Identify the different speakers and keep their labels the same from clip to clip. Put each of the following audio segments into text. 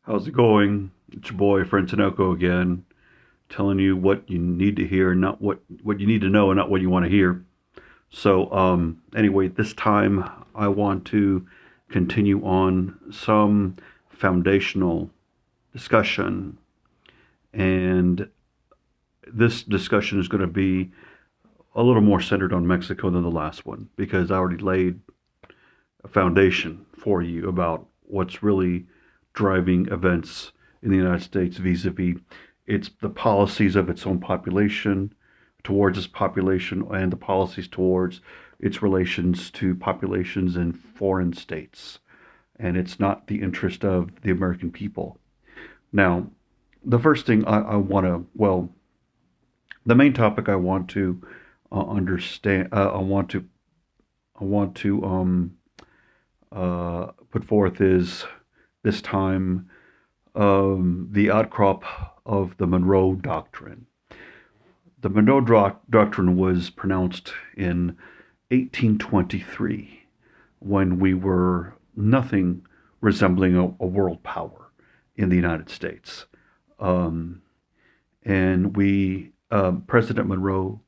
Speaker 1: How's it going? It's your boy Frantinoko again, telling you what you need to hear, not what you need to know, and not what you want to hear. Anyway, this time I want to continue on some foundational discussion, and this discussion is going to be a little more centered on Mexico than the last one because I already laid a foundation for you about what's really driving events in the United States vis-a-vis it's the policies of its own population towards its population and the policies towards its relations to populations in foreign states. And it's not the interest of the American people. Now, the first thing I want to, well, the main topic I want to understand, I want to put forth is this time the outcrop of the Monroe Doctrine. The Monroe Doctrine was pronounced in 1823 when we were nothing resembling a world power in the United States. And President Monroe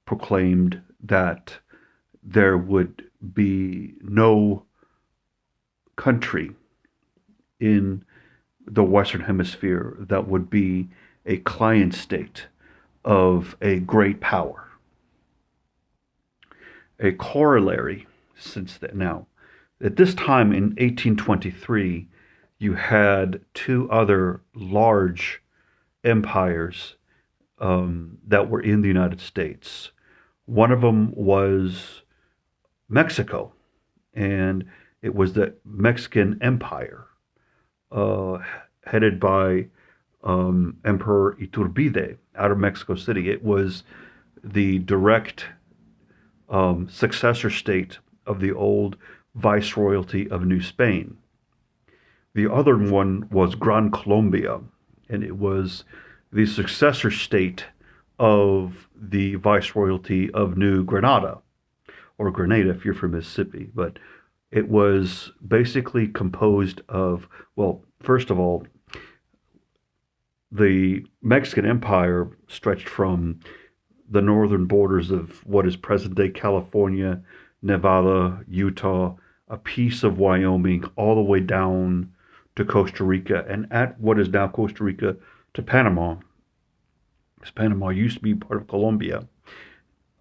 Speaker 1: proclaimed that there would be no country in the Western Hemisphere that would be a client state of a great power. A corollary since then. Now, at this time in 1823, you had two other large empires that were in the United States. One of them was Mexico, and it was the Mexican Empire, headed by Emperor Iturbide out of Mexico City. It was the direct successor state of the old Viceroyalty of New Spain. The other one was Gran Colombia, and it was the successor state of the Viceroyalty of New Granada, or Grenada if you're from Mississippi. But it was basically composed of, well, first of all, the Mexican Empire stretched from the northern borders of what is present-day California, Nevada, Utah, a piece of Wyoming, all the way down to Costa Rica, and at what is now Costa Rica to Panama. Because Panama used to be part of Colombia.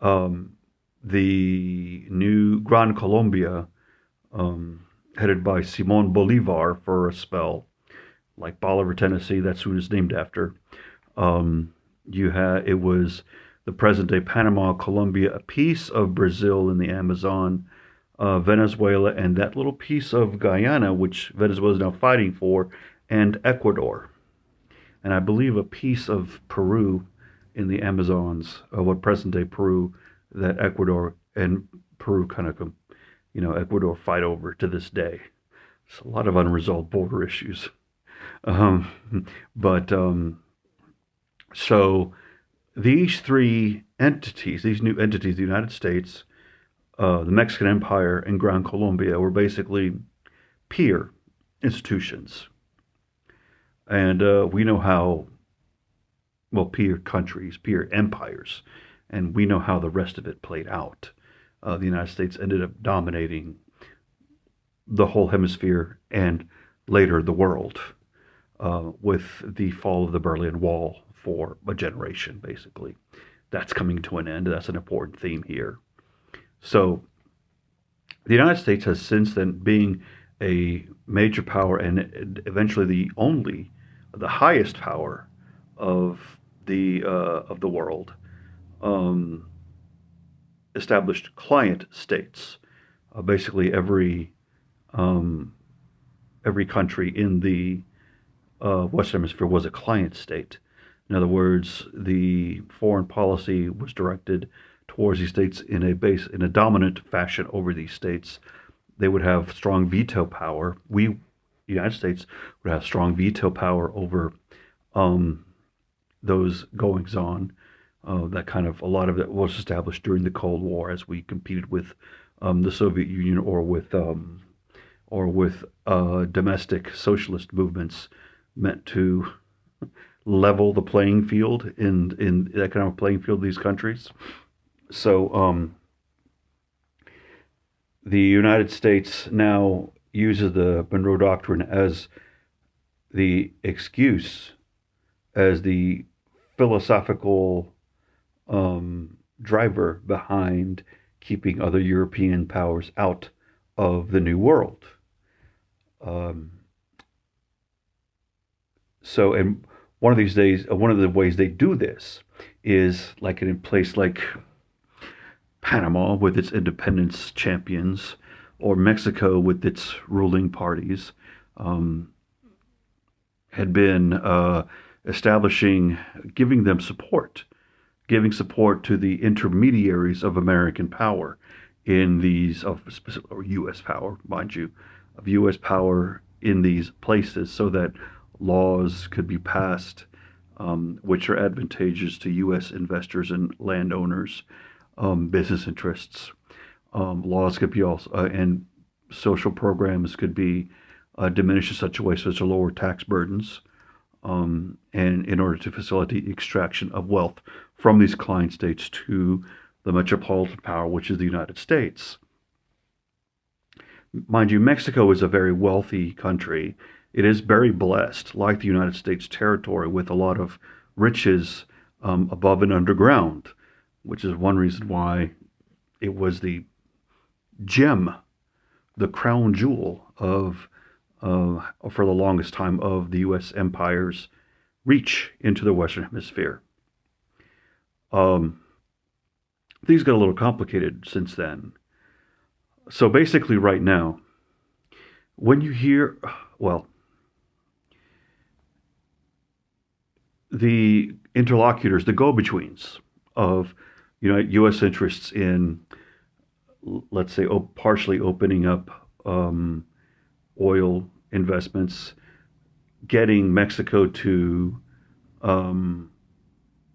Speaker 1: The new Gran Colombia, headed by Simon Bolivar for a spell, like Bolivar, Tennessee. That's who it is named after. It was the present-day Panama, Colombia, a piece of Brazil in the Amazon, Venezuela, and that little piece of Guyana, which Venezuela is now fighting for, and Ecuador, and I believe a piece of Peru in the Amazons, what present-day Peru, that Ecuador and Peru kind of, Ecuador fight over to this day. It's a lot of unresolved border issues. So these three entities, these new entities, the United States, the Mexican Empire, and Gran Colombia, were basically peer institutions. And we know how, well, peer countries, peer empires, and we know how the rest of it played out. The United States ended up dominating the whole hemisphere and later the world with the fall of the Berlin Wall for a generation, basically. That's coming to an end. That's an important theme here. So the United States has since then, being a major power and eventually the highest power of the world, established client states. Basically, every country in the Western Hemisphere was a client state. In other words, the foreign policy was directed towards these states in a dominant fashion over these states. They would have strong veto power. The United States, would have strong veto power over those goings on. That kind of, a lot of it was established during the Cold War as we competed with the Soviet Union or with domestic socialist movements meant to level the playing field in the economic playing field of these countries. So the United States now uses the Monroe Doctrine as the excuse, as the philosophical driver behind keeping other European powers out of the New World. Um, and one of these days, one of the ways they do this is like in a place like Panama with its independence champions, or Mexico with its ruling parties, um, had been establishing, giving them support, giving support to the intermediaries of American power in these, or U.S. power, mind you, of U.S. power in these places, so that laws could be passed which are advantageous to U.S. investors and landowners, business interests. Laws could be also, and social programs could be diminished in such a way so as to lower tax burdens, and in order to facilitate the extraction of wealth from these client states to the metropolitan power, which is the United States. Mind you, Mexico is a very wealthy country. It is very blessed, like the United States territory, with a lot of riches above and underground, which is one reason why it was the gem, the crown jewel of, for the longest time, of the U.S. empire's reach into the Western Hemisphere. Things got a little complicated since then. So basically right now, when you hear, well, the interlocutors, the go-betweens of U.S. interests in, let's say, partially opening up oil investments, getting Mexico to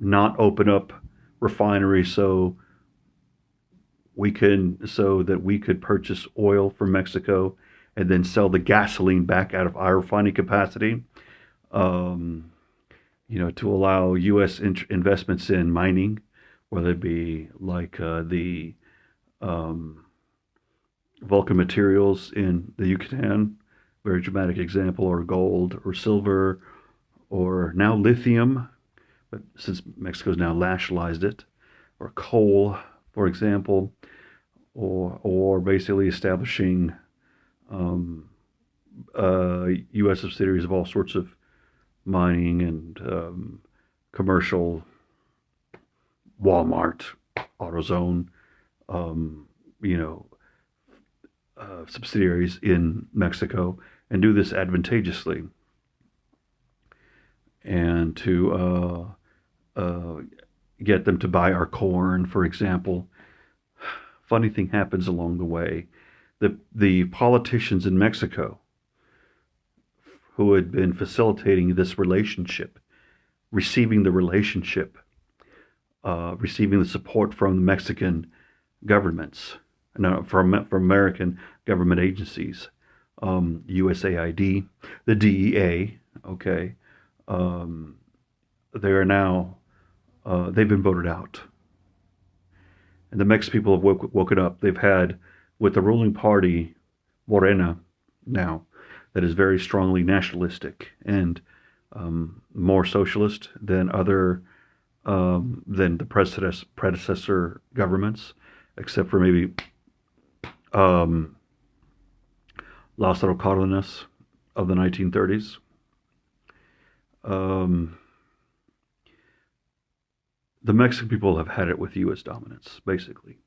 Speaker 1: not open up refineries so that we could purchase oil from Mexico and then sell the gasoline back out of our refining capacity. To allow U.S. investments in mining, whether it be like the Vulcan materials in the Yucatan, very dramatic example, or gold or silver, or now lithium, but since Mexico's now nationalized it, or coal, for example, or basically establishing U.S. subsidiaries of all sorts of mining and commercial, Walmart, AutoZone, subsidiaries in Mexico, and do this advantageously, and to get them to buy our corn, for example. Funny thing happens along the way. The politicians in Mexico who had been facilitating this relationship, receiving the relationship, receiving the support from the Mexican governments, from American government agencies, USAID, the DEA, okay, they are now, they've been voted out. And the Mexican people have woken up. They've had, with the ruling party, Morena, now, that is very strongly nationalistic and more socialist than than the predecessor governments, except for maybe Lázaro Cárdenas of the 1930s. The Mexican people have had it with U.S. dominance, basically.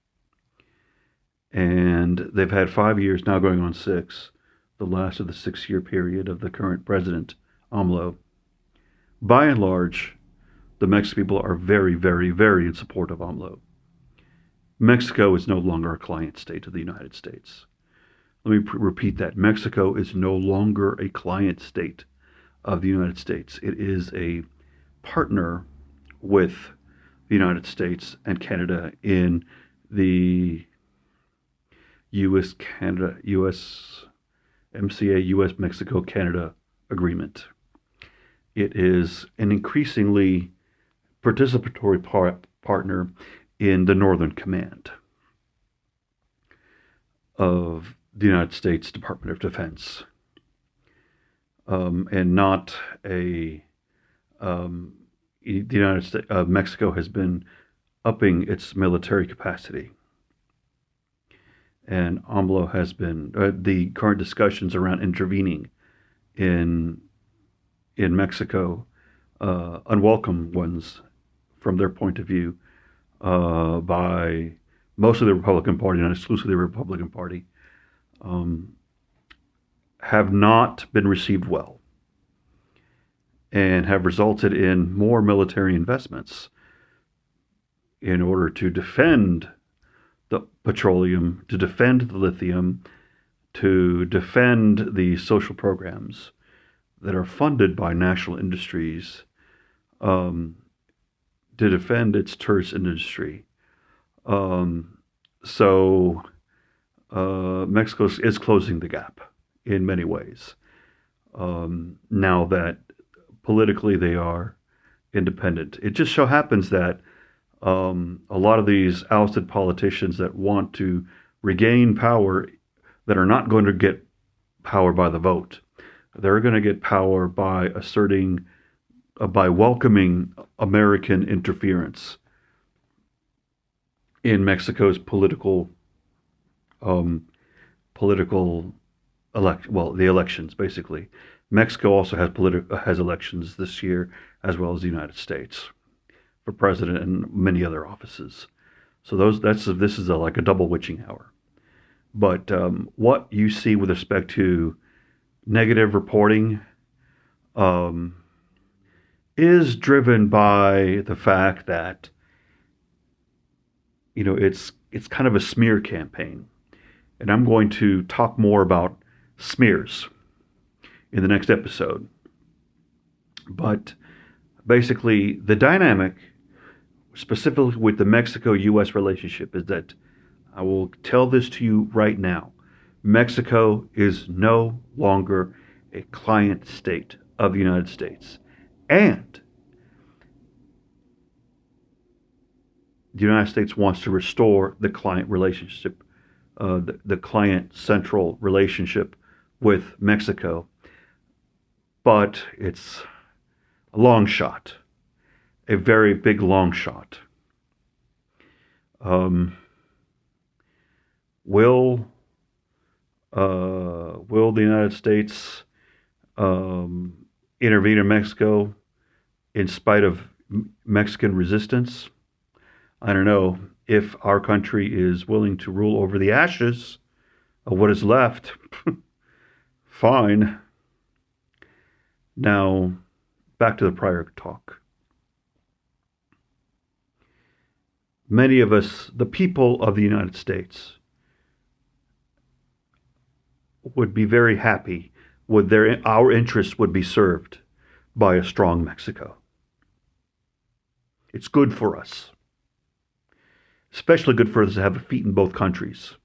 Speaker 1: And they've had 5 years, now going on 6, the last of the 6-year period of the current president, AMLO. By and large, the Mexican people are very, very, very in support of AMLO. Mexico is no longer a client state of the United States. Let me repeat that. Mexico is no longer a client state of the United States. It is a partner with the United States and Canada in the U.S.-Canada, U.S. MCA, U.S.-Mexico-Canada agreement. It is an increasingly participatory partner in the Northern Command of the United States Department of Defense, and not a the United States. Mexico has been upping its military capacity, and AMLO has been the current discussions around intervening in Mexico, unwelcome ones from their point of view, by most of the Republican Party, not exclusively the Republican Party, have not been received well and have resulted in more military investments in order to defend the petroleum, to defend the lithium, to defend the social programs that are funded by national industries, to defend its tourist industry. So Mexico is closing the gap in many ways, now that politically they are independent. It just so happens that a lot of these ousted politicians that want to regain power, that are not going to get power by the vote. They're going to get power by asserting, by welcoming American interference in Mexico's the elections, basically. Mexico also has elections this year, as well as the United States, for president and many other offices. So this is like a double witching hour. But what you see with respect to negative reporting is driven by the fact that it's kind of a smear campaign, and I'm going to talk more about smears in the next episode. But basically, the dynamic, specifically with the Mexico-U.S. relationship, is that I will tell this to you right now. Mexico is no longer a client state of the United States. And the United States wants to restore the client relationship, the client-central relationship with Mexico. But it's a long shot, a very big long shot. Will the United States intervene in Mexico in spite of Mexican resistance? I don't know. If our country is willing to rule over the ashes of what is left, fine. Now, back to the prior talk. Many of us, the people of the United States, would be very happy with our interests would be served by a strong Mexico. It's good for us. Especially good for us to have a feet in both countries,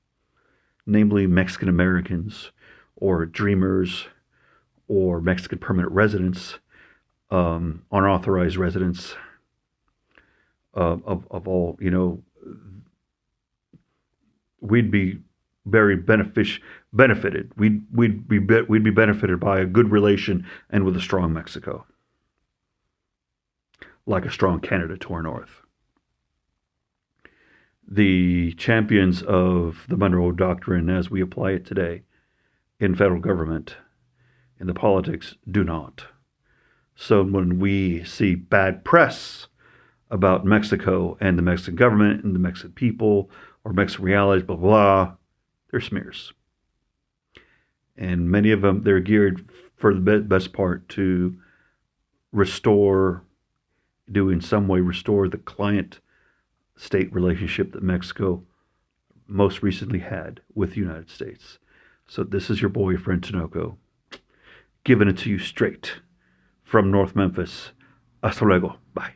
Speaker 1: namely Mexican Americans or dreamers or Mexican permanent residents, unauthorized residents of all, we'd be very benefited. We'd be benefited by a good relation and with a strong Mexico, like a strong Canada to our north. The champions of the Monroe Doctrine, as we apply it today in federal government, in the politics, do not. So when we see bad press about Mexico and the Mexican government and the Mexican people or Mexican realities, blah, blah, they're smears. And many of them, they're geared for the best part to in some way restore the client-state relationship that Mexico most recently had with the United States. So this is your boy, friend Tinoco, giving it to you straight from North Memphis. Hasta luego. Bye.